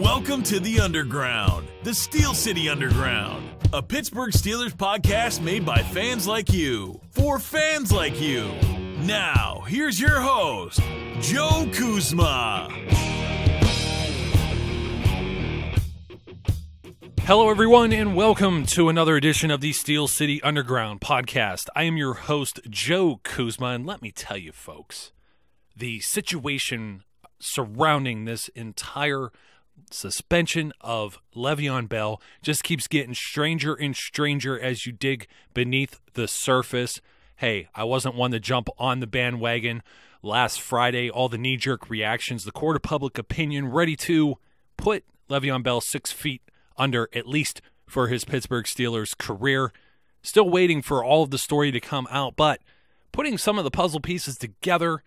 Welcome to the Underground, the Steel City Underground, a Pittsburgh Steelers podcast made by fans like you, for fans like you. Now, here's your host, Joe Kuzma. Hello, everyone, and welcome to another edition of the Steel City Underground podcast. I am your host, Joe Kuzma, and let me tell you, folks, the situation surrounding this entire suspension of Le'Veon Bell just keeps getting stranger and stranger as you dig beneath the surface. Hey, I wasn't one to jump on the bandwagon last Friday. All the knee-jerk reactions, the court of public opinion ready to put Le'Veon Bell 6 feet under, at least for his Pittsburgh Steelers career. Still waiting for all of the story to come out, but putting some of the puzzle pieces together,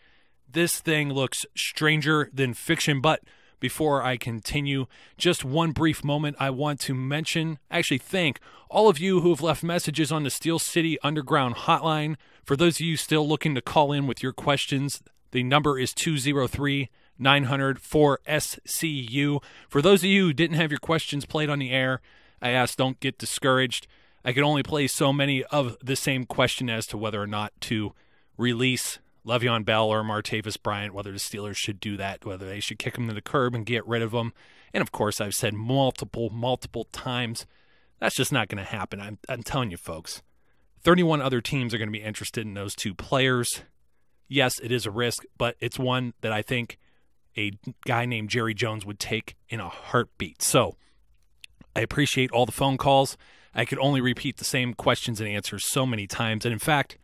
this thing looks stranger than fiction. But before I continue, just one brief moment I want to mention, actually thank all of you who have left messages on the Steel City Underground Hotline. For those of you still looking to call in with your questions, the number is 203-900-4SCU. For those of you who didn't have your questions played on the air, I ask don't get discouraged. I can only play so many of the same question as to whether or not to release Le'Veon Bell or Martavis Bryant, whether the Steelers should do that, whether they should kick him to the curb and get rid of him. And, of course, I've said multiple times, that's just not going to happen. I'm telling you, folks, 31 other teams are going to be interested in those two players. Yes, it is a risk, but it's one that I think a guy named Jerry Jones would take in a heartbeat. So I appreciate all the phone calls. I could only repeat the same questions and answers so many times. And, in fact,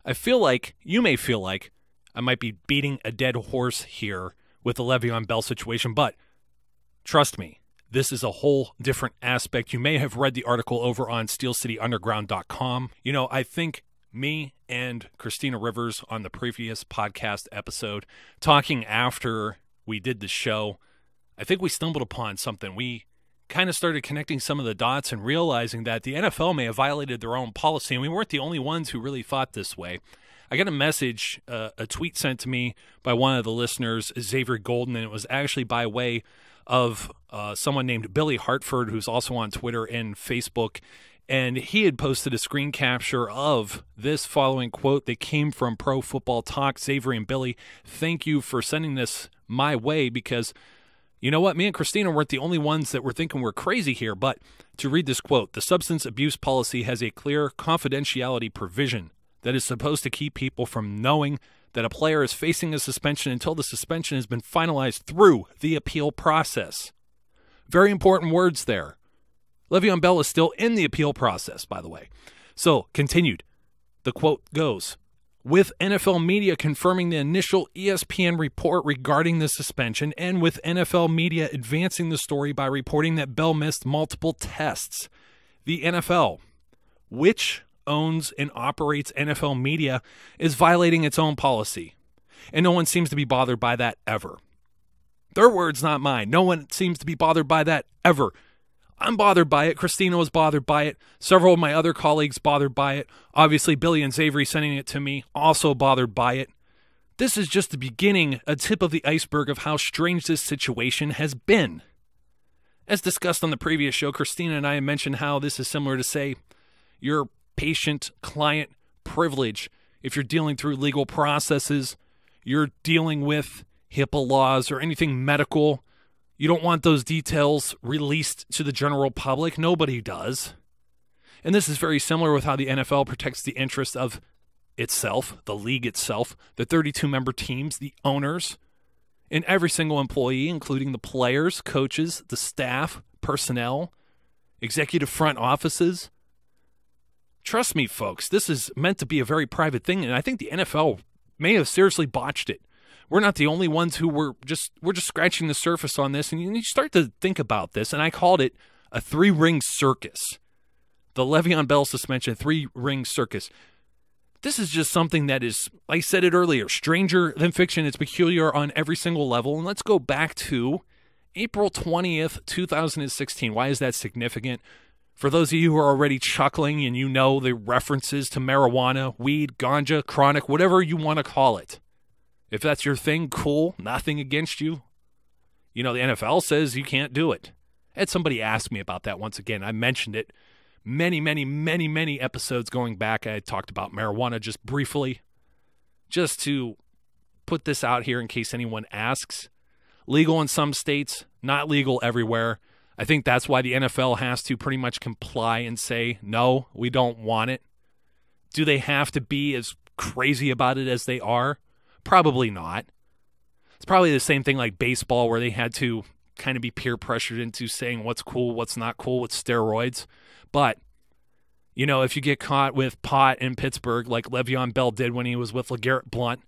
I feel like, you may feel like, I might be beating a dead horse here with the Le'Veon Bell situation, but trust me, this is a whole different aspect. You may have read the article over on steelcityunderground.com. You know, I think me and Christina Rivers on the previous podcast episode, talking after we did the show, I think we stumbled upon something. We kind of started connecting some of the dots and realizing that the NFL may have violated their own policy, and we weren't the only ones who really thought this way. I got a message, a tweet sent to me by one of the listeners, Xavier Golden, and it was actually by way of someone named Billy Hartford, who's also on Twitter and Facebook, and he had posted a screen capture of this following quote that came from Pro Football Talk. Xavier and Billy, thank you for sending this my way, because you know what? Me and Christina weren't the only ones that were thinking we're crazy here, but to read this quote, the substance abuse policy has a clear confidentiality provision that is supposed to keep people from knowing that a player is facing a suspension until the suspension has been finalized through the appeal process. Very important words there. Le'Veon Bell is still in the appeal process, by the way. So, continued. The quote goes, with NFL media confirming the initial ESPN report regarding the suspension, and with NFL media advancing the story by reporting that Bell missed multiple tests, the NFL, which owns and operates NFL media, is violating its own policy. And no one seems to be bothered by that ever. Their words, not mine. No one seems to be bothered by that ever. I'm bothered by it. Christina was bothered by it. Several of my other colleagues bothered by it. Obviously, Billy and Xavier sending it to me, also bothered by it. This is just the beginning, a tip of the iceberg of how strange this situation has been. As discussed on the previous show, Christina and I mentioned how this is similar to, say, your patient-client privilege. If you're dealing through legal processes, you're dealing with HIPAA laws or anything medical, you don't want those details released to the general public. Nobody does. And this is very similar with how the NFL protects the interest of itself, the league itself, the 32-member teams, the owners, and every single employee, including the players, coaches, the staff, personnel, executive front offices. Trust me, folks, this is meant to be a very private thing, and I think the NFL may have seriously botched it. We're not the only ones who we're just scratching the surface on this, and you start to think about this, and I called it a three-ring circus. The Le'Veon Bell suspension, three-ring circus. This is just something that is, I said it earlier, stranger than fiction. It's peculiar on every single level, and let's go back to April 20th, 2016. Why is that significant? For those of you who are already chuckling and you know the references to marijuana, weed, ganja, chronic, whatever you want to call it. If that's your thing, cool, nothing against you. The NFL says you can't do it. I had somebody ask me about that once again. I mentioned it many episodes going back. I talked about marijuana just briefly, just to put this out here in case anyone asks. Legal in some states, not legal everywhere. I think that's why the NFL has to pretty much comply and say, no, we don't want it. Do they have to be as crazy about it as they are? Probably not. It's probably the same thing like baseball, where they had to kind of be peer pressured into saying what's cool, what's not cool with steroids. But, if you get caught with pot in Pittsburgh, like Le'Veon Bell did when he was with LeGarrette Blount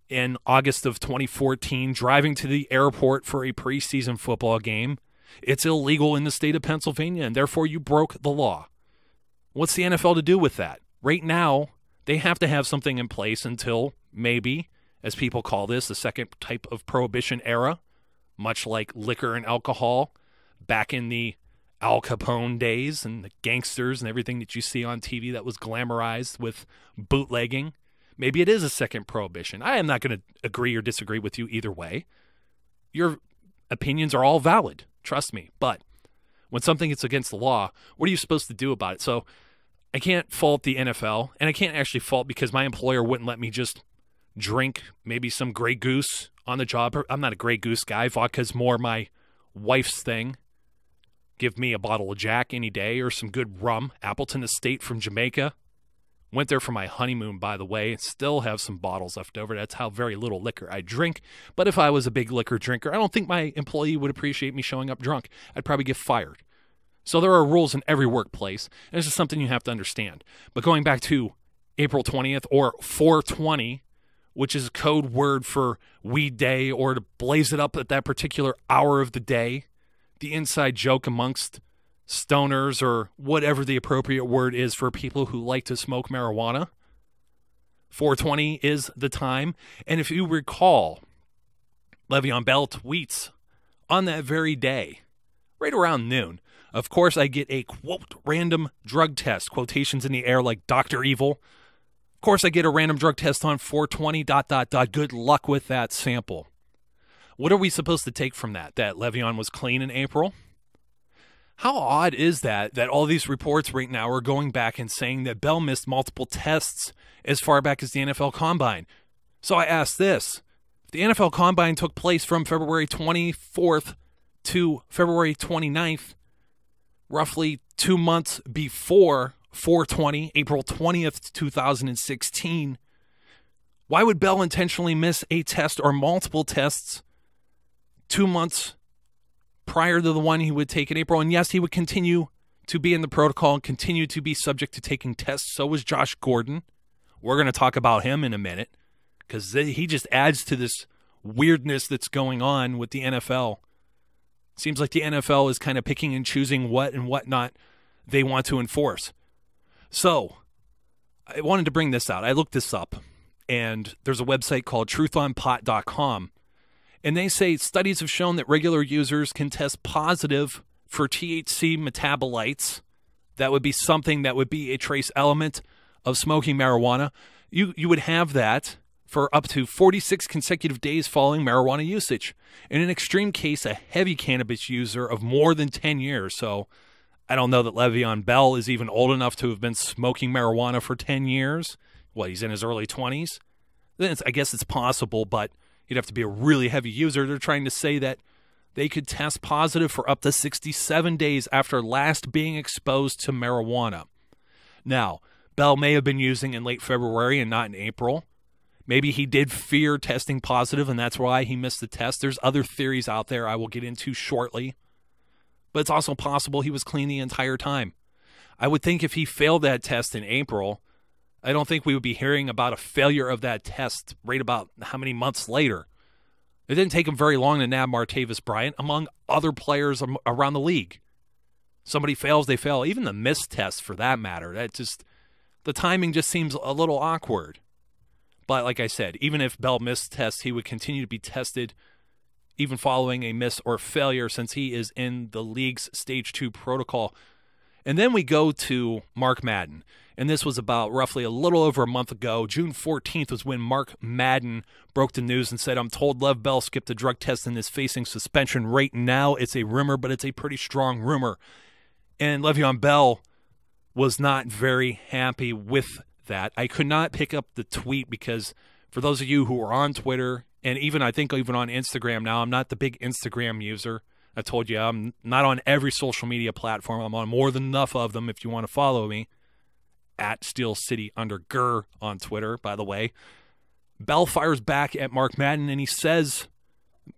in August of 2014, driving to the airport for a preseason football game, it's illegal in the state of Pennsylvania, and therefore you broke the law. What's the NFL to do with that? Right now, they have to have something in place until maybe, as people call this, the second type of prohibition era, much like liquor and alcohol back in the Al Capone days and the gangsters and everything that you see on TV that was glamorized with bootlegging. Maybe it is a second prohibition. I am not going to agree or disagree with you either way. Your opinions are all valid, trust me. But when something is against the law, what are you supposed to do about it? So I can't fault the NFL, and I can't actually fault because my employer wouldn't let me just drink maybe some Grey Goose on the job. I'm not a Grey Goose guy. Vodka's more my wife's thing. Give me a bottle of Jack any day or some good rum. Appleton Estate from Jamaica. Went there for my honeymoon, by the way. Still have some bottles left over. That's how very little liquor I drink. But if I was a big liquor drinker, I don't think my employee would appreciate me showing up drunk. I'd probably get fired. So there are rules in every workplace, and this is something you have to understand. But going back to April 20th or 420, which is a code word for weed day or to blaze it up at that particular hour of the day, the inside joke amongst stoners or whatever the appropriate word is for people who like to smoke marijuana. 420 is the time. And if you recall, Le'Veon Bell tweets on that very day, right around noon. Of course, I get a, quote, random drug test, quotations in the air like Dr. Evil. Of course, I get a random drug test on 420, ... Good luck with that sample. What are we supposed to take from that? That Le'Veon was clean in April? How odd is that all these reports right now are going back and saying that Bell missed multiple tests as far back as the NFL Combine? So I ask this. If the NFL Combine took place from February 24th to February 29th, roughly 2 months before 420, April 20th, 2016, why would Bell intentionally miss a test or multiple tests 2 months prior to the one he would take in April? And yes, he would continue to be in the protocol and continue to be subject to taking tests. So was Josh Gordon. We're going to talk about him in a minute because he just adds to this weirdness that's going on with the NFL. It seems like the NFL is kind of picking and choosing what and what not they want to enforce. So I wanted to bring this out. I looked this up, and there's a website called truthonpot.com. And they say studies have shown that regular users can test positive for THC metabolites. That would be something that would be a trace element of smoking marijuana. You would have that for up to 46 consecutive days following marijuana usage. In an extreme case, a heavy cannabis user of more than 10 years. So I don't know that Le'Veon Bell is even old enough to have been smoking marijuana for 10 years. Well, he's in his early 20s. Then I guess it's possible, but you'd have to be a really heavy user. They're trying to say that they could test positive for up to 67 days after last being exposed to marijuana. Now, Bell may have been using in late February and not in April. Maybe he did fear testing positive, and that's why he missed the test. There's other theories out there I will get into shortly. But it's also possible he was clean the entire time. I would think if he failed that test in April, I don't think we would be hearing about a failure of that test right about how many months later. It didn't take him very long to nab Martavis Bryant, among other players around the league. Somebody fails, they fail. Even the missed test, for that matter. The timing just seems a little awkward. But like I said, even if Bell missed tests, he would continue to be tested even following a miss or failure since he is in the league's Stage 2 protocol. And then we go to Mark Madden. And this was about roughly a little over a month ago. June 14th was when Mark Madden broke the news and said, I'm told Lev Bell skipped a drug test and is facing suspension right now. It's a rumor, but it's a pretty strong rumor. And Le'Veon Bell was not very happy with that. I could not pick up the tweet because for those of you who are on Twitter, and I think even on Instagram now, I'm not the big Instagram user. I told you I'm not on every social media platform. I'm on more than enough of them if you want to follow me. At Steel City Underground on Twitter, by the way. Bell fires back at Mark Madden, and he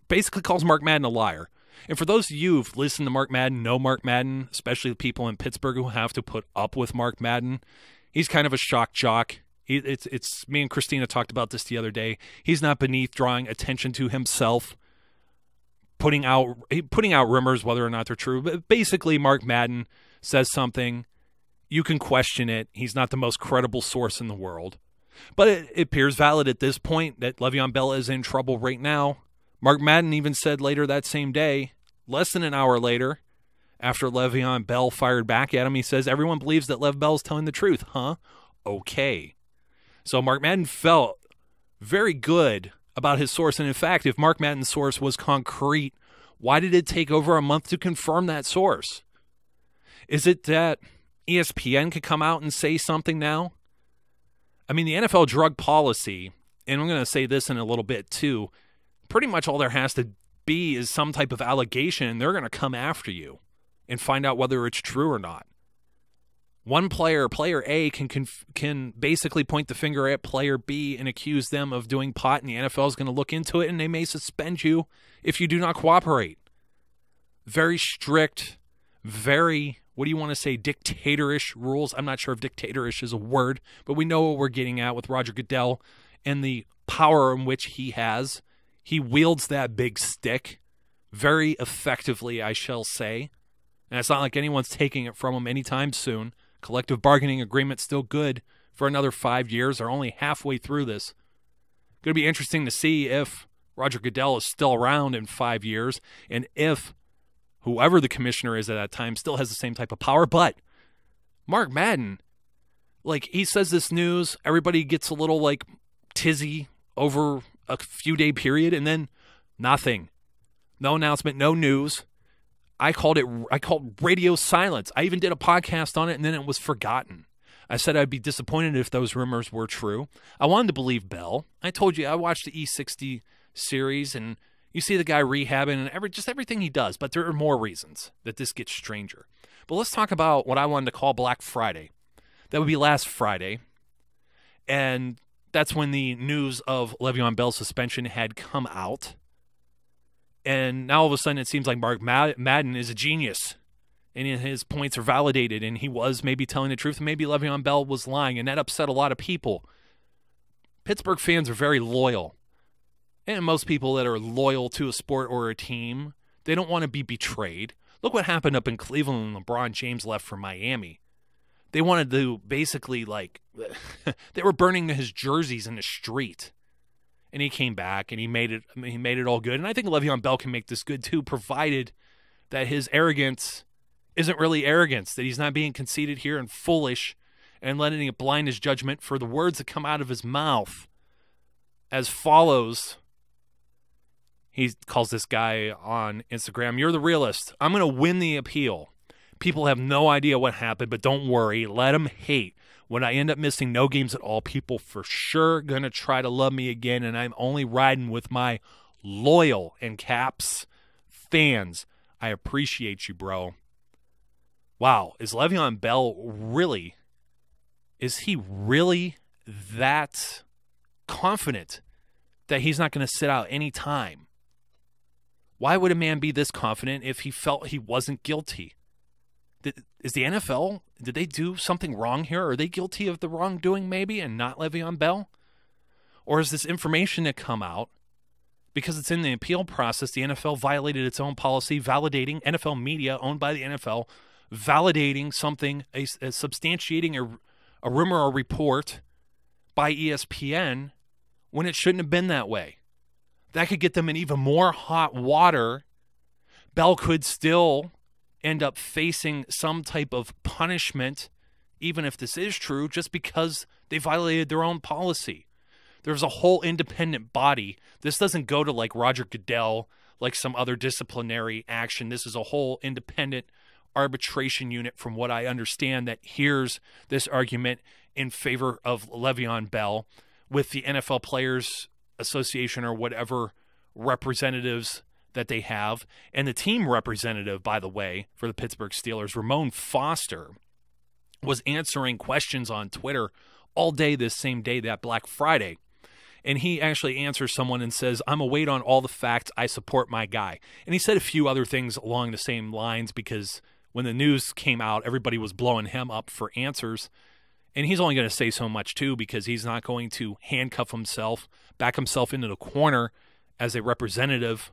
basically calls Mark Madden a liar. And for those of you who've listened to Mark Madden, know Mark Madden, especially the people in Pittsburgh who have to put up with Mark Madden, he's kind of a shock jock. It's me and Christina talked about this the other day. He's not beneath drawing attention to himself, putting out rumors, whether or not they're true. But basically, Mark Madden says something. You can question it. He's not the most credible source in the world. But it appears valid at this point that Le'Veon Bell is in trouble right now. Mark Madden even said later that same day, less than an hour later, after Le'Veon Bell fired back at him, he says, everyone believes that Lev Bell's telling the truth, huh? Okay. So Mark Madden felt very good about his source. And in fact, if Mark Madden's source was concrete, why did it take over a month to confirm that source? Is it that ESPN could come out and say something now? I mean, the NFL drug policy, and I'm going to say this in a little bit too, pretty much all there has to be is some type of allegation, and they're going to come after you and find out whether it's true or not. One player A, can basically point the finger at player B and accuse them of doing pot, and the NFL is going to look into it, and they may suspend you if you do not cooperate. Very strict, very, what do you want to say, dictatorish rules. I'm not sure if dictatorish is a word, but we know what we're getting at with Roger Goodell and the power in which he has. He wields that big stick very effectively, I shall say. And it's not like anyone's taking it from him anytime soon. Collective bargaining agreement still good for another 5 years. They're only halfway through this. Going to be interesting to see if Roger Goodell is still around in 5 years and if whoever the commissioner is at that time still has the same type of power. But Mark Madden, he says this news, everybody gets a little tizzy over a few day period, and then nothing. No announcement, no news. I called radio silence. I even did a podcast on it, and then it was forgotten. I said I'd be disappointed if those rumors were true. I wanted to believe Bell. I told you I watched the E60 series, and you see the guy rehabbing and just everything he does, but there are more reasons that this gets stranger. But let's talk about what I wanted to call Black Friday. That would be last Friday, and that's when the news of Le'Veon Bell's suspension had come out. And now all of a sudden it seems like Mark Madden is a genius and his points are validated and he was maybe telling the truth and maybe Le'Veon Bell was lying, and that upset a lot of people. Pittsburgh fans are very loyal. And most people that are loyal to a sport or a team, they don't want to be betrayed. Look what happened up in Cleveland when LeBron James left for Miami. They wanted to basically they were burning his jerseys in the street. And he came back and he made it all good. And I think Le'Veon Bell can make this good too, provided that his arrogance isn't really arrogance, that he's not being conceited here and foolish and letting it blind his judgment for the words that come out of his mouth as follows. He calls this guy on Instagram, "You're the realist. I'm going to win the appeal. People have no idea what happened, but don't worry. Let them hate. When I end up missing no games at all, people for sure going to try to love me again, and I'm only riding with my loyal, in caps, fans. I appreciate you, bro." Wow, is Le'Veon Bell really that confident that he's not going to sit out any time? Why would a man be this confident if he felt he wasn't guilty? Is the NFL, did they do something wrong here? Are they guilty of the wrongdoing maybe and not Le'Veon Bell? Or is this information that come out, because it's in the appeal process, the NFL violated its own policy, validating NFL media owned by the NFL, validating something, substantiating a rumor or report by ESPN when it shouldn't have been that way? That could get them in even more hot water. Bell could still end up facing some type of punishment, even if this is true, just because they violated their own policy. There's a whole independent body. This doesn't go to like Roger Goodell, like some other disciplinary action. This is a whole independent arbitration unit, from what I understand, that hears this argument in favor of Le'Veon Bell, with the NFL Players Association or whatever representatives that they have. And the team representative, by the way, for the Pittsburgh Steelers, Ramon Foster, was answering questions on Twitter all day this same day, that Black Friday. And he actually answers someone and says, "I'm await on all the facts. I support my guy." And he said a few other things along the same lines, because when the news came out, everybody was blowing him up for answers. And he's only going to say so much, too, because he's not going to handcuff himself, back himself into the corner as a representative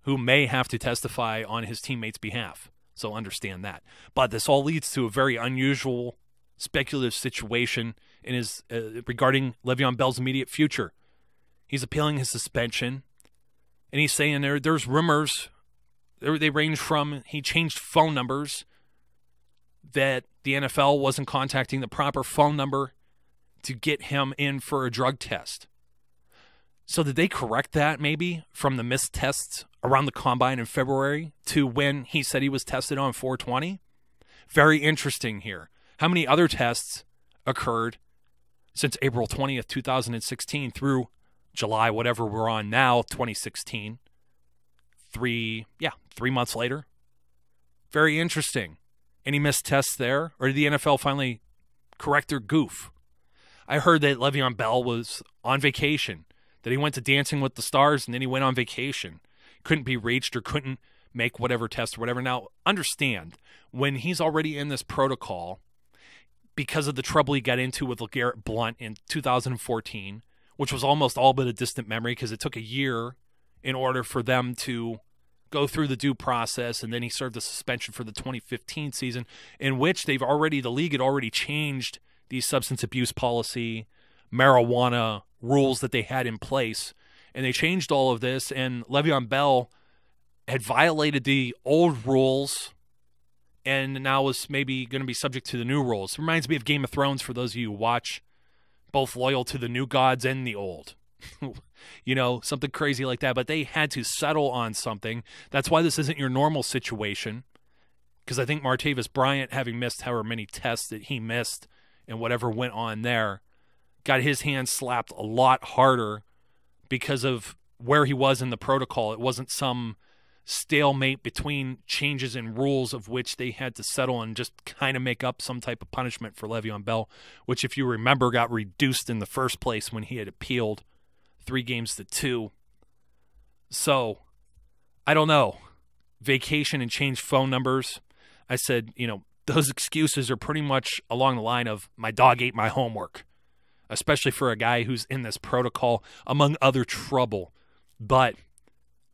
who may have to testify on his teammates' behalf. So understand that. But this all leads to a very unusual, speculative situation regarding Le'Veon Bell's immediate future. He's appealing his suspension, and he's saying there's rumors. They range from he changed phone numbers, that the NFL wasn't contacting the proper phone number to get him in for a drug test. So did they correct that maybe from the missed tests around the combine in February to when he said he was tested on 4/20? Very interesting here. How many other tests occurred since April 20th, 2016 through July, whatever we're on now, 2016? 3 months later. Very interesting. Any missed tests there? Or did the NFL finally correct their goof? I heard that Le'Veon Bell was on vacation, that he went to Dancing with the Stars and then he went on vacation. Couldn't be reached or couldn't make whatever test or whatever. Now, understand, when he's already in this protocol, because of the trouble he got into with LeGarrette Blount in 2014, which was almost all but a distant memory because it took a year in order for them to go through the due process, and then he served a suspension for the 2015 season, in which the league had already changed the substance abuse policy, marijuana rules that they had in place, and they changed all of this, and Le'Veon Bell had violated the old rules and now was maybe going to be subject to the new rules. It reminds me of Game of Thrones, for those of you who watch, both loyal to the new gods and the old. Something crazy like that. But they had to settle on something. That's why this isn't your normal situation, because I think Martavis Bryant, having missed however many tests that he missed and whatever went on there, got his hands slapped a lot harder because of where he was in the protocol. It wasn't some stalemate between changes in rules of which they had to settle and just kind of make up some type of punishment for Le'Veon Bell, which, if you remember, got reduced in the first place when he had appealed 3 games to 2. So, I don't know. Vacation and change phone numbers. I said, those excuses are pretty much along the line of, my dog ate my homework, especially for a guy who's in this protocol, among other trouble. But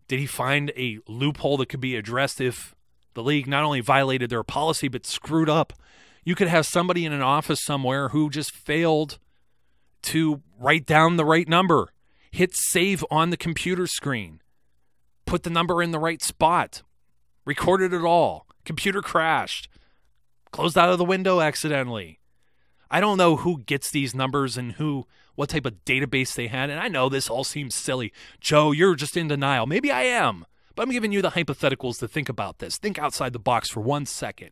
did he find a loophole that could be addressed if the league not only violated their policy but screwed up? You could have somebody in an office somewhere who just failed to write down the right number, hit save on the computer screen, put the number in the right spot, recorded it all, computer crashed, closed out of the window accidentally. I don't know who gets these numbers and what type of database they had. And I know this all seems silly. Joe, you're just in denial. Maybe I am, but I'm giving you the hypotheticals to think about this. Think outside the box for 1 second.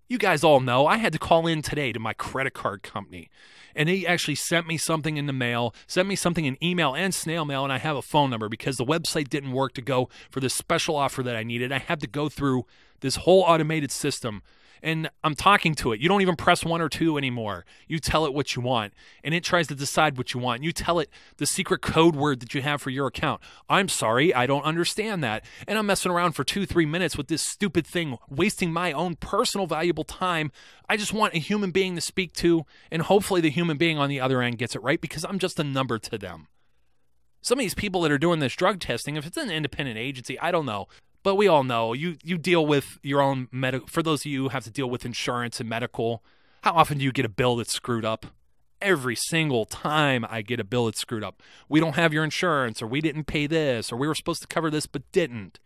You guys all know I had to call in today to my credit card company, and they actually sent me something in the mail, sent me something in email and snail mail, and I have a phone number because the website didn't work to go for this special offer that I needed. I had to go through this whole automated system, and I'm talking to it. You don't even press 1 or 2 anymore. You tell it what you want, and it tries to decide what you want. You tell it the secret code word that you have for your account. I'm sorry, I don't understand that. And I'm messing around for 2-3 minutes with this stupid thing, wasting my own personal valuable time. I just want a human being to speak to, and hopefully the human being on the other end gets it right, because I'm just a number to them. Some of these people that are doing this drug testing, if it's an independent agency, I don't know. But we all know you deal with your own medical. For those of you who have to deal with insurance and medical, how often do you get a bill that's screwed up? Every single time I get a bill that's screwed up. We don't have your insurance, or we didn't pay this, or we were supposed to cover this but didn't.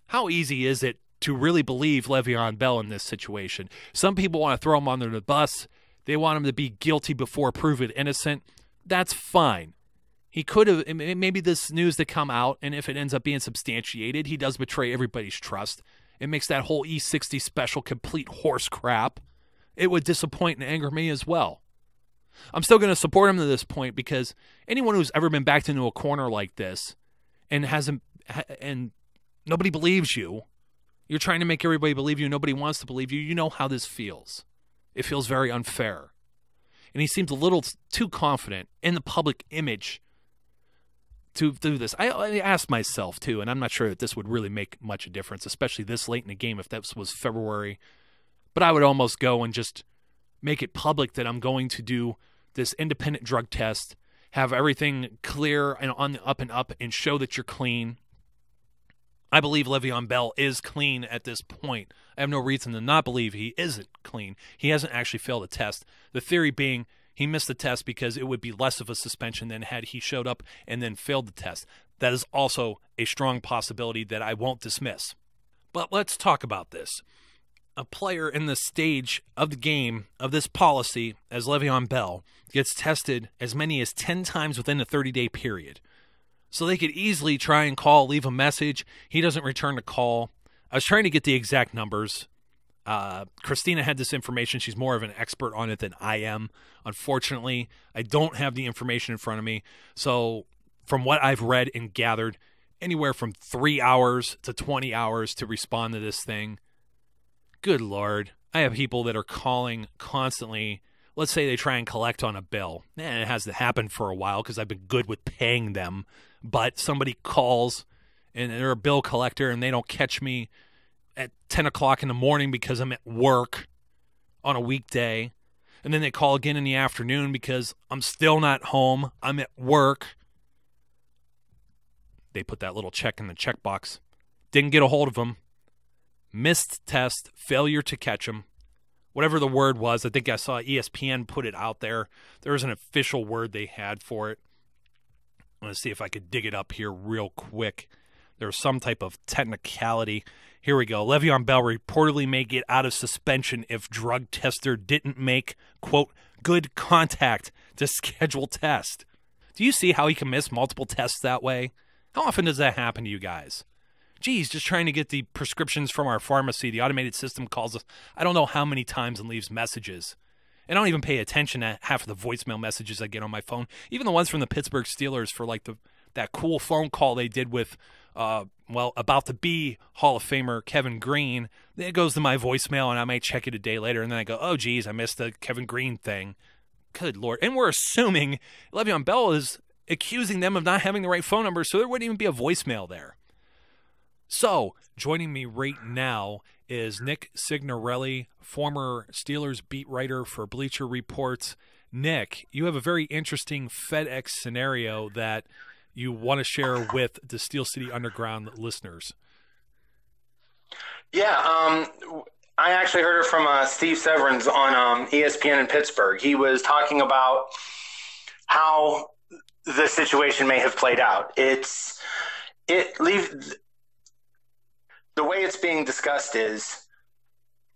How easy is it to really believe Le'Veon Bell in this situation. Some people want to throw him under the bus. They want him to be guilty before proven innocent. That's fine. He could have, maybe this news that come out, and if it ends up being substantiated, he does betray everybody's trust. It makes that whole E60 special complete horse crap. It would disappoint and anger me as well. I'm still going to support him to this point because anyone who's ever been backed into a corner like this and nobody believes you, you're trying to make everybody believe you, nobody wants to believe you, you know how this feels. It feels very unfair. And he seems a little too confident in the public image to do this. I asked myself, too, and I'm not sure that this would really make much of a difference, especially this late in the game if this was February. But I would almost go and just make it public that I'm going to do this independent drug test, have everything clear and on the up and up, and show that you're clean. I believe Le'Veon Bell is clean at this point. I have no reason to not believe he isn't clean. He hasn't actually failed a test. The theory being he missed the test because it would be less of a suspension than had he showed up and then failed the test. That is also a strong possibility that I won't dismiss. But let's talk about this. A player in the stage of the game of this policy, as Le'Veon Bell, gets tested as many as 10 times within a 30-day period. So they could easily try and call, leave a message. He doesn't return the call. I was trying to get the exact numbers. Christina had this information. She's more of an expert on it than I am. Unfortunately, I don't have the information in front of me. So from what I've read and gathered, anywhere from 3 hours to 20 hours to respond to this thing. Good Lord. I have people that are calling constantly. Let's say they try and collect on a bill. And it hasn't happened for a while because I've been good with paying them. But somebody calls and they're a bill collector and they don't catch me at 10 o'clock in the morning because I'm at work on a weekday. And then they call again in the afternoon because I'm still not home. I'm at work. They put that little check in the checkbox. Didn't get a hold of them. Missed test, failure to catch them. Whatever the word was, I think I saw ESPN put it out there. There was an official word they had for it. I'm going to see if I could dig it up here real quick. There was some type of technicality. Here we go. Le'Veon Bell reportedly may get out of suspension if drug tester didn't make, quote, good contact to schedule test. Do you see how he can miss multiple tests that way? How often does that happen to you guys? Geez, just trying to get the prescriptions from our pharmacy. The automated system calls us I don't know how many times and leaves messages. And I don't even pay attention to half of the voicemail messages I get on my phone. Even the ones from the Pittsburgh Steelers for like that cool phone call they did with, about to be Hall of Famer Kevin Green. It goes to my voicemail and I might check it a day later. And then I go, oh, geez, I missed the Kevin Green thing. Good Lord. And we're assuming Le'Veon Bell is accusing them of not having the right phone number, so there wouldn't even be a voicemail there. So, joining me right now is Nick Signorelli, former Steelers beat writer for Bleacher Reports. Nick, you have a very interesting FedEx scenario that you want to share with the Steel City Underground listeners. Yeah, I actually heard it from Steve Severance on ESPN in Pittsburgh. He was talking about how the situation may have played out. The way it's being discussed is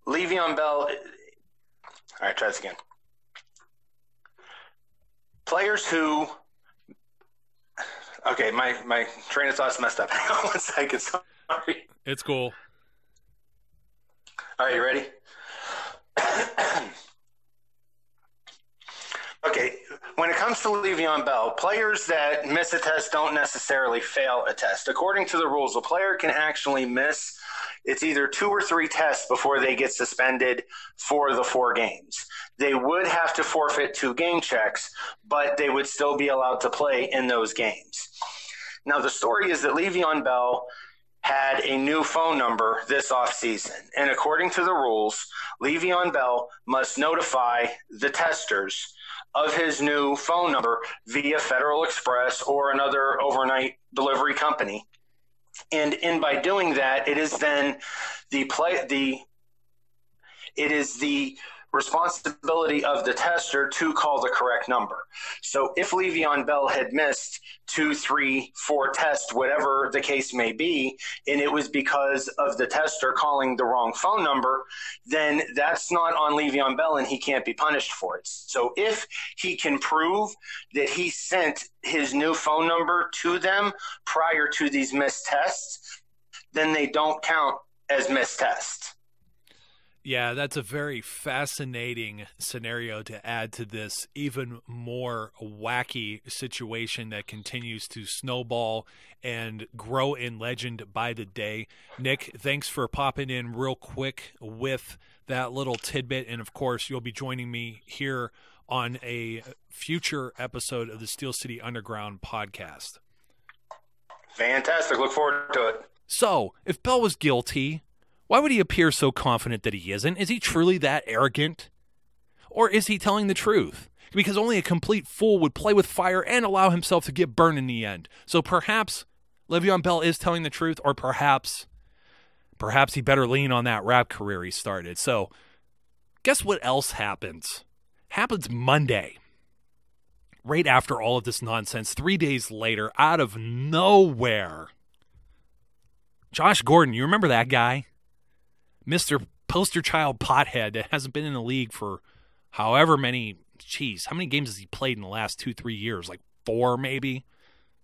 Le'Veon Bell. All right, try this again. Players who. Okay, my train of thought's messed up. Hang on 1 second. Sorry. It's cool. All right, you ready? Okay, when it comes to Le'Veon Bell, players that miss a test don't necessarily fail a test. According to the rules, a player can actually miss, it's either 2 or 3 tests before they get suspended for the 4 games. They would have to forfeit 2 game checks, but they would still be allowed to play in those games. Now, the story is that Le'Veon Bell had a new phone number this offseason. And according to the rules, Le'Veon Bell must notify the testers of his new phone number via Federal Express or another overnight delivery company. And by doing that, it is then the responsibility of the tester to call the correct number. So if Le'Veon Bell had missed 2, 3, 4 tests, whatever the case may be, and it was because of the tester calling the wrong phone number, then that's not on Le'Veon Bell and he can't be punished for it. So if he can prove that he sent his new phone number to them prior to these missed tests, then they don't count as missed tests. Yeah, that's a very fascinating scenario to add to this even more wacky situation that continues to snowball and grow in legend by the day. Nick, thanks for popping in real quick with that little tidbit. And, of course, you'll be joining me here on a future episode of the Steel City Underground podcast. Fantastic. Look forward to it. So, if Bell was guilty, why would he appear so confident that he isn't? Is he truly that arrogant? Or is he telling the truth? Because only a complete fool would play with fire and allow himself to get burned in the end. So perhaps Le'Veon Bell is telling the truth, or perhaps he better lean on that rap career he started. So guess what else happens? Happens Monday. Right after all of this nonsense, 3 days later, out of nowhere, Josh Gordon, you remember that guy? Mr. Poster Child Pothead that hasn't been in the league for however many, how many games has he played in the last 2-3 years? Like 4 maybe?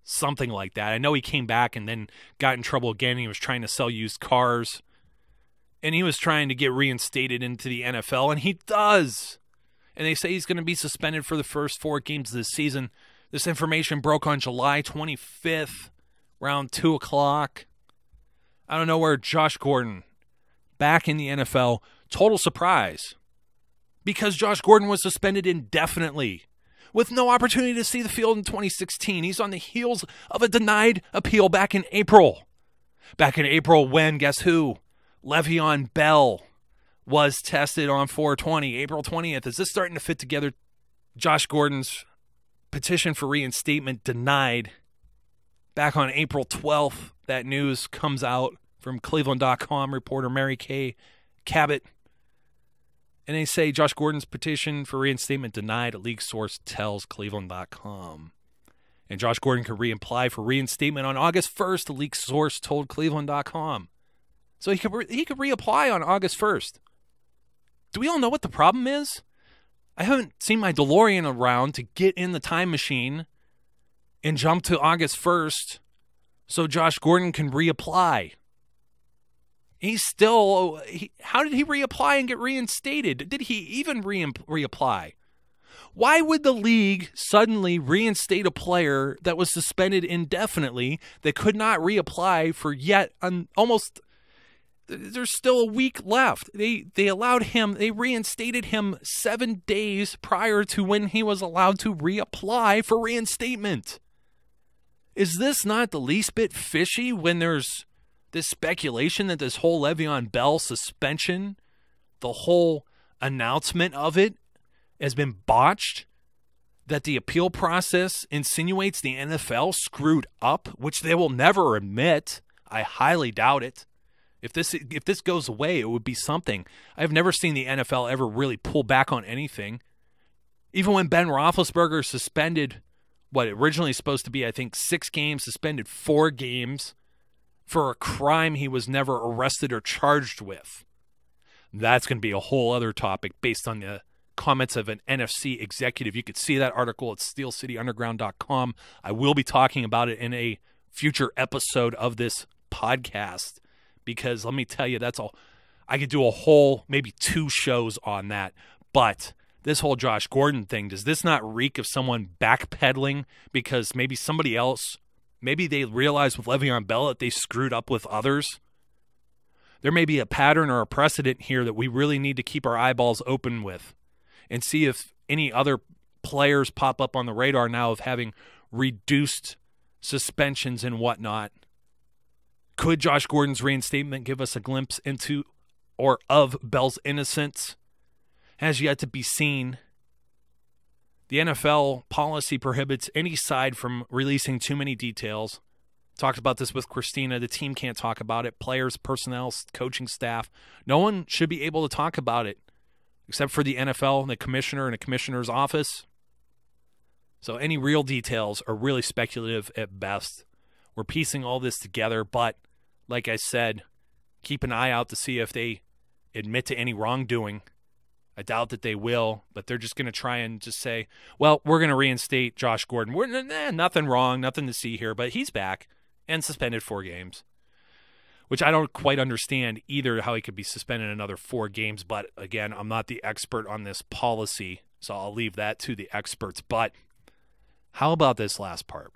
Something like that. I know he came back and then got in trouble again. He was trying to sell used cars. And he was trying to get reinstated into the NFL, and he does. And they say he's going to be suspended for the first 4 games of the season. This information broke on July 25th, around 2 o'clock. I don't know where Josh Gordon, back in the NFL, total surprise. Because Josh Gordon was suspended indefinitely with no opportunity to see the field in 2016. He's on the heels of a denied appeal back in April. Back in April when, guess who? Le'Veon Bell was tested on 4/20, April 20th. Is this starting to fit together? Josh Gordon's petition for reinstatement denied. Back on April 12th, that news comes out from Cleveland.com reporter Mary Kay Cabot. And they say Josh Gordon's petition for reinstatement denied, a league source tells Cleveland.com. And Josh Gordon could reapply for reinstatement on August 1st, the league source told Cleveland.com. So he could reapply on August 1st. Do we all know what the problem is? I haven't seen my DeLorean around to get in the time machine and jump to August 1st so Josh Gordon can reapply. He's still, how did he reapply and get reinstated? Did he even reapply? Why would the league suddenly reinstate a player that was suspended indefinitely that could not reapply for yet almost, there's still a week left. They reinstated him 7 days prior to when he was allowed to reapply for reinstatement. Is this not the least bit fishy when there's this speculation that this whole Le'Veon Bell suspension, the whole announcement of it, has been botched? That the appeal process insinuates the NFL screwed up, which they will never admit. I highly doubt it. If this goes away, it would be something. I've never seen the NFL ever really pull back on anything. Even when Ben Roethlisberger suspended what originally supposed to be, I think, 6 games, suspended 4 games for a crime he was never arrested or charged with. That's going to be a whole other topic based on the comments of an NFC executive. You could see that article at steelcityunderground.com. I will be talking about it in a future episode of this podcast because let me tell you, that's all. I could do a whole, maybe 2 shows on that. But this whole Josh Gordon thing, does this not reek of someone backpedaling because maybe somebody else, maybe they realized with Le'Veon Bell that they screwed up with others? There may be a pattern or a precedent here that we really need to keep our eyeballs open with and see if any other players pop up on the radar now of having reduced suspensions and whatnot. Could Josh Gordon's reinstatement give us a glimpse into or of Bell's innocence? Has yet to be seen. The NFL policy prohibits any side from releasing too many details. Talked about this with Christina. The team can't talk about it. Players, personnel, coaching staff. No one should be able to talk about it. except for the NFL and the commissioner and the commissioner's office. So any real details are really speculative at best. We're piecing all this together, but like I said, keep an eye out to see if they admit to any wrongdoing. I doubt that they will, but they're just going to try and just say, well, we're going to reinstate Josh Gordon. Nothing wrong, nothing to see here, but he's back and suspended 4 games, which I don't quite understand either how he could be suspended another 4 games. But again, I'm not the expert on this policy, so I'll leave that to the experts. But how about this last part?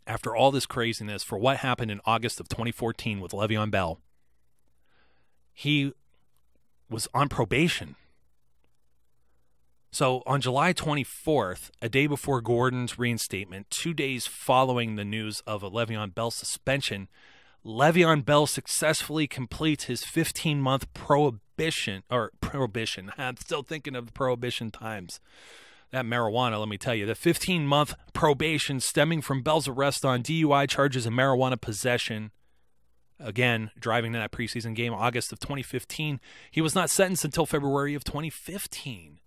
After all this craziness for what happened in August of 2014 with Le'Veon Bell, he was on probation. So on July 24th, a day before Gordon's reinstatement, 2 days following the news of a Le'Veon Bell suspension, Le'Veon Bell successfully completes his 15-month prohibition. I'm still thinking of the prohibition times. That marijuana, let me tell you. The 15-month probation stemming from Bell's arrest on DUI charges and marijuana possession. Again, driving to that preseason game, August of 2015. He was not sentenced until February of 2015.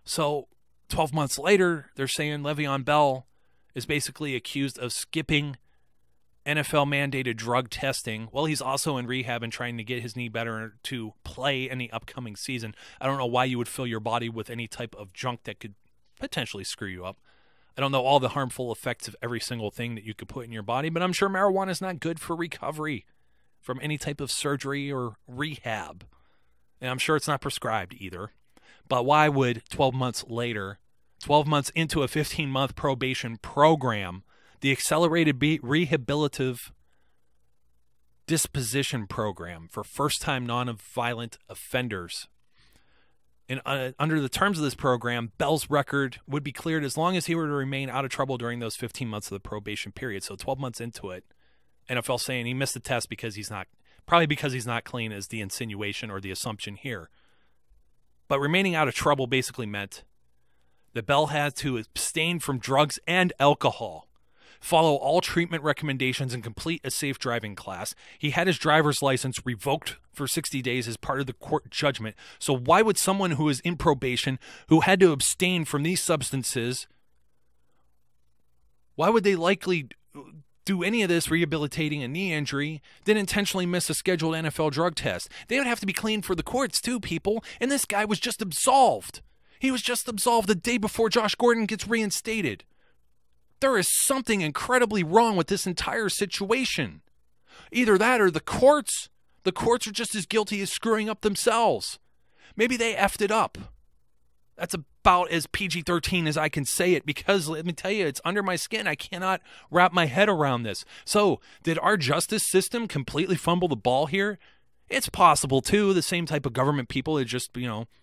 So 12 months later, they're saying Le'Veon Bell is basically accused of skipping NFL-mandated drug testing. Well, he's also in rehab and trying to get his knee better to play in the upcoming season. I don't know why you would fill your body with any type of junk that could potentially screw you up. I don't know all the harmful effects of every single thing that you could put in your body, but I'm sure marijuana is not good for recovery from any type of surgery or rehab. And I'm sure it's not prescribed either. But why would 12 months later, 12 months into a 15-month probation program, the accelerated rehabilitative disposition program for first-time non-violent offenders, and under the terms of this program, Bell's record would be cleared as long as he were to remain out of trouble during those 15 months of the probation period. So 12 months into it, NFL saying he missed the test because he's not clean is the insinuation or the assumption here. But remaining out of trouble basically meant that Bell had to abstain from drugs and alcohol, follow all treatment recommendations, and complete a safe driving class. He had his driver's license revoked for 60 days as part of the court judgment. So why would someone who is in probation, who had to abstain from these substances, why would they likely do any of this rehabilitating a knee injury, then intentionally miss a scheduled NFL drug test? They would have to be clean for the courts too, people. And this guy was just absolved. He was just absolved the day before Josh Gordon gets reinstated. There is something incredibly wrong with this entire situation. Either that or the courts are just as guilty as screwing up themselves. Maybe they effed it up. That's about as PG-13 as I can say it, because let me tell you, it's under my skin. I cannot wrap my head around this. So, did our justice system completely fumble the ball here? It's possible, too. The same type of government people that just,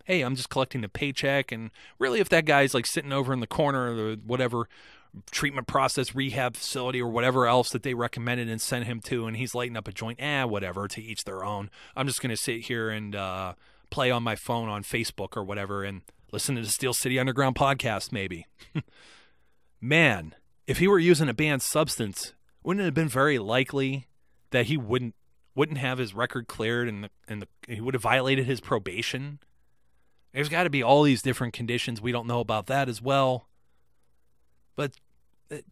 hey, I'm just collecting a paycheck. And really, if that guy's like sitting over in the corner or whatever treatment process, rehab facility, or whatever else that they recommended and sent him to, and he's lighting up a joint, whatever, to each their own. I'm just going to sit here and play on my phone on Facebook or whatever and listen to the Steel City Underground Podcast, maybe. Man, if he were using a banned substance, wouldn't it have been very likely that he wouldn't have his record cleared and he would have violated his probation? There's got to be all these different conditions. We don't know about that as well. But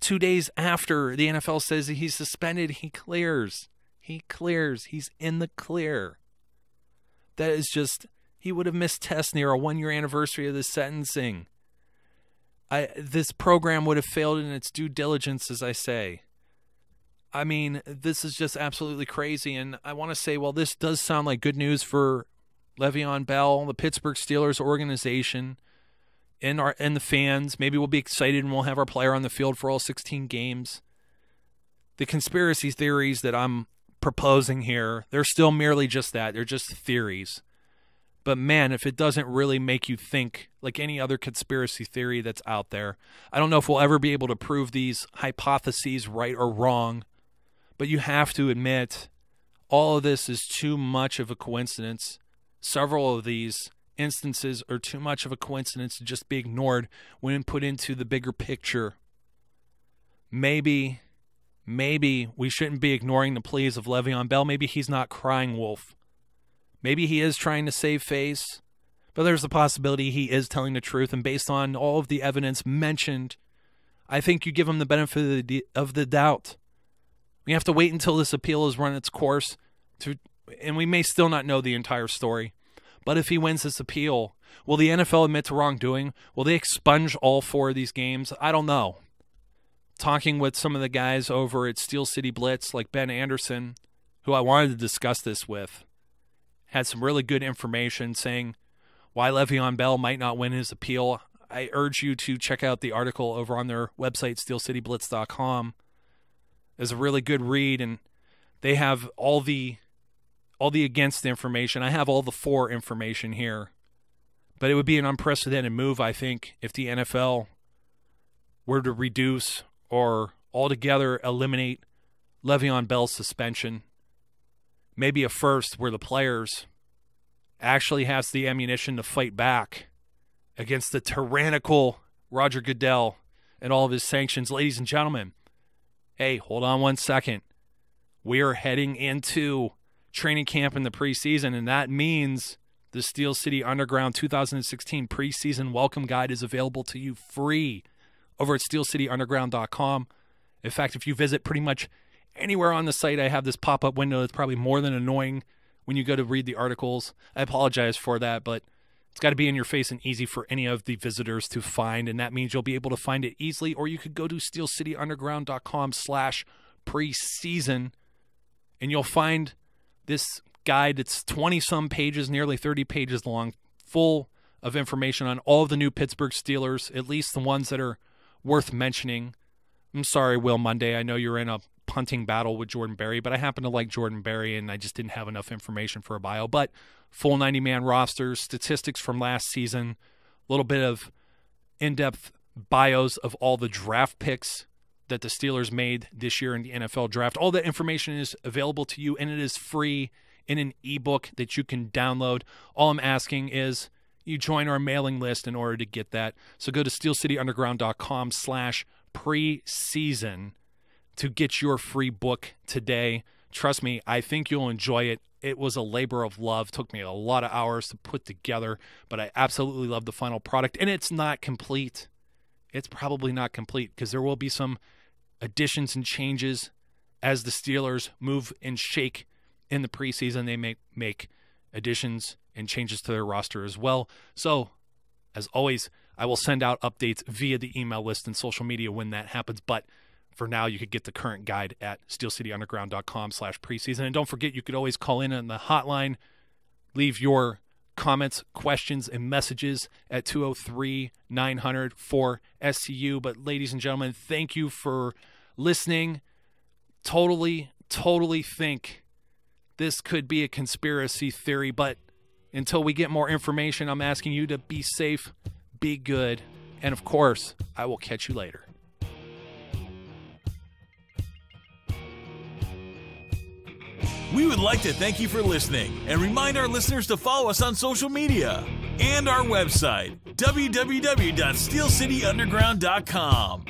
2 days after the NFL says that he's suspended, he clears. He clears. He's in the clear. That is just, he would have missed tests near a 1-year anniversary of the sentencing. This program would have failed in its due diligence, as I say. I mean, this is just absolutely crazy. And I want to say, well, this does sound like good news for Le'Veon Bell, the Pittsburgh Steelers organization, and the fans. Maybe we'll be excited and we'll have our player on the field for all 16 games. The conspiracy theories that I'm proposing here, they're still merely just that. They're just theories. But man, if it doesn't really make you think like any other conspiracy theory that's out there, I don't know if we'll ever be able to prove these hypotheses right or wrong. But you have to admit, all of this is too much of a coincidence. Several of these instances are too much of a coincidence to just be ignored when put into the bigger picture. Maybe we shouldn't be ignoring the pleas of Le'Veon Bell. Maybe he's not crying wolf. Maybe he is trying to save face. But there's a possibility he is telling the truth, and based on all of the evidence mentioned, I think you give him the benefit of the doubt. We have to wait until this appeal has run its course, and we may still not know the entire story. But if he wins this appeal, will the NFL admit to wrongdoing? Will they expunge all 4 of these games? I don't know. Talking with some of the guys over at Steel City Blitz, like Ben Anderson, who I wanted to discuss this with, had some really good information saying why Le'Veon Bell might not win his appeal. I urge you to check out the article over on their website, steelcityblitz.com. It's a really good read, and they have all the against information. I have all the for information here. But it would be an unprecedented move, I think, if the NFL were to reduce or altogether eliminate Le'Veon Bell's suspension. Maybe a first where the players actually has the ammunition to fight back against the tyrannical Roger Goodell and all of his sanctions. Ladies and gentlemen, hey, hold on one second. We are heading into training camp in the preseason, and that means the Steel City Underground 2016 preseason welcome guide is available to you free over at steelcityunderground.com. In fact, if you visit pretty much anywhere on the site, I have this pop-up window that's probably more than annoying when you go to read the articles. I apologize for that, but it's got to be in your face and easy for any of the visitors to find, and that means you'll be able to find it easily, or you could go to steelcityunderground.com/preseason, and you'll find this guide. It's 20-some pages, nearly 30 pages long, full of information on all of the new Pittsburgh Steelers, at least the ones that are worth mentioning. I'm sorry, Will Monday. I know you're in a punting battle with Jordan Berry, but I happen to like Jordan Berry, and I just didn't have enough information for a bio. But full 90-man rosters, statistics from last season, a little bit of in-depth bios of all the draft picks that the Steelers made this year in the NFL draft. All that information is available to you, and it is free in an ebook that you can download. All I'm asking is you join our mailing list in order to get that. So go to steelcityunderground.com/preseason to get your free book today. Trust me, I think you'll enjoy it. It was a labor of love. It took me a lot of hours to put together, but I absolutely love the final product, and it's not complete. It's probably not complete because there will be some additions and changes as the Steelers move and shake in the preseason. They may make additions and changes to their roster as well. So, as always, I will send out updates via the email list and social media when that happens. But for now, you could get the current guide at steelcityunderground.com/preseason. And don't forget, you could always call in on the hotline, leave your comments, questions, and messages at 203-900-4SCU. But ladies and gentlemen, thank you for listening. Totally think this could be a conspiracy theory, but until we get more information, I'm asking you to be safe, be good, and of course, I will catch you later. We would like to thank you for listening and remind our listeners to follow us on social media and our website, www.steelcityunderground.com.